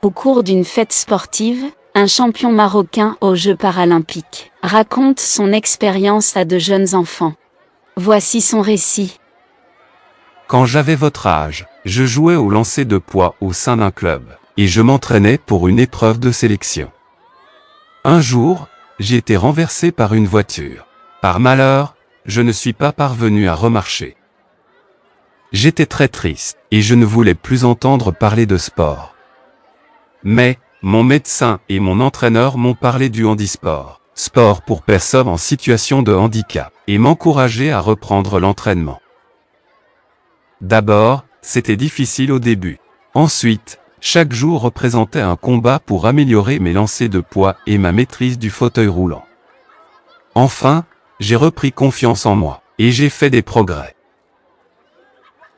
Au cours d'une fête sportive, un champion marocain aux Jeux paralympiques raconte son expérience à de jeunes enfants. Voici son récit. Quand j'avais votre âge, je jouais au lancer de poids au sein d'un club, et je m'entraînais pour une épreuve de sélection. Un jour, j'ai été renversé par une voiture. Par malheur, je ne suis pas parvenu à remarcher. J'étais très triste, et je ne voulais plus entendre parler de sport. Mais, mon médecin et mon entraîneur m'ont parlé du handisport, sport pour personnes en situation de handicap, et m'encourageaient à reprendre l'entraînement. D'abord, c'était difficile au début. Ensuite, chaque jour représentait un combat pour améliorer mes lancers de poids et ma maîtrise du fauteuil roulant. Enfin, j'ai repris confiance en moi, et j'ai fait des progrès.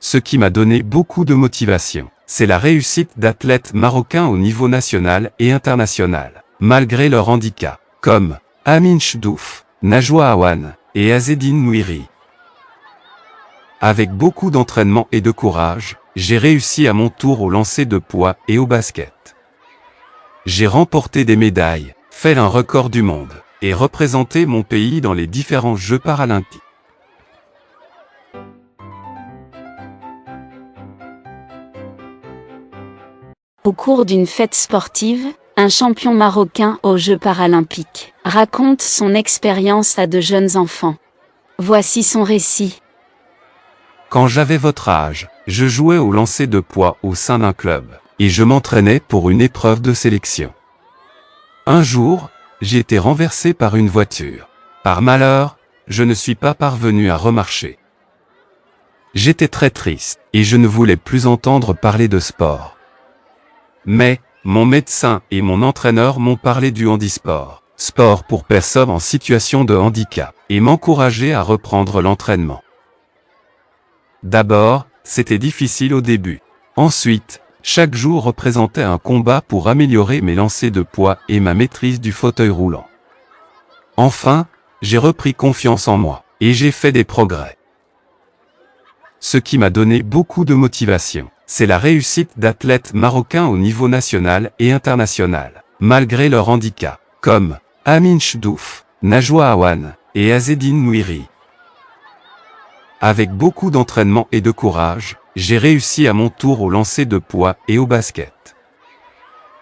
Ce qui m'a donné beaucoup de motivation, c'est la réussite d'athlètes marocains au niveau national et international, malgré leur handicap, comme Amin Chdouf, Najwa Awan et Azzedine Mouiri. Avec beaucoup d'entraînement et de courage, j'ai réussi à mon tour au lancer de poids et au basket. J'ai remporté des médailles, fait un record du monde, et représenté mon pays dans les différents Jeux paralympiques. Au cours d'une fête sportive, un champion marocain aux Jeux paralympiques raconte son expérience à de jeunes enfants. Voici son récit. Quand j'avais votre âge, je jouais au lancer de poids au sein d'un club, et je m'entraînais pour une épreuve de sélection. Un jour, j'ai été renversé par une voiture. Par malheur, je ne suis pas parvenu à remarcher. J'étais très triste, et je ne voulais plus entendre parler de sport. Mais, mon médecin et mon entraîneur m'ont parlé du handisport, sport pour personnes en situation de handicap, et m'encourageaient à reprendre l'entraînement. D'abord, c'était difficile au début. Ensuite, chaque jour représentait un combat pour améliorer mes lancers de poids et ma maîtrise du fauteuil roulant. Enfin, j'ai repris confiance en moi, et j'ai fait des progrès. Ce qui m'a donné beaucoup de motivation, c'est la réussite d'athlètes marocains au niveau national et international, malgré leur handicap, comme Amin Chdouf, Najwa Awan et Azzedine Mouiri. Avec beaucoup d'entraînement et de courage, j'ai réussi à mon tour au lancer de poids et au basket.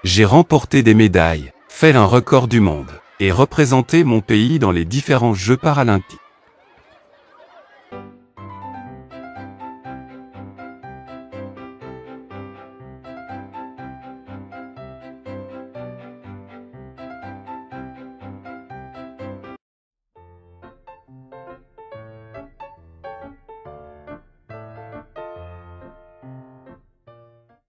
J'ai remporté des médailles, fait un record du monde, et représenté mon pays dans les différents Jeux paralympiques.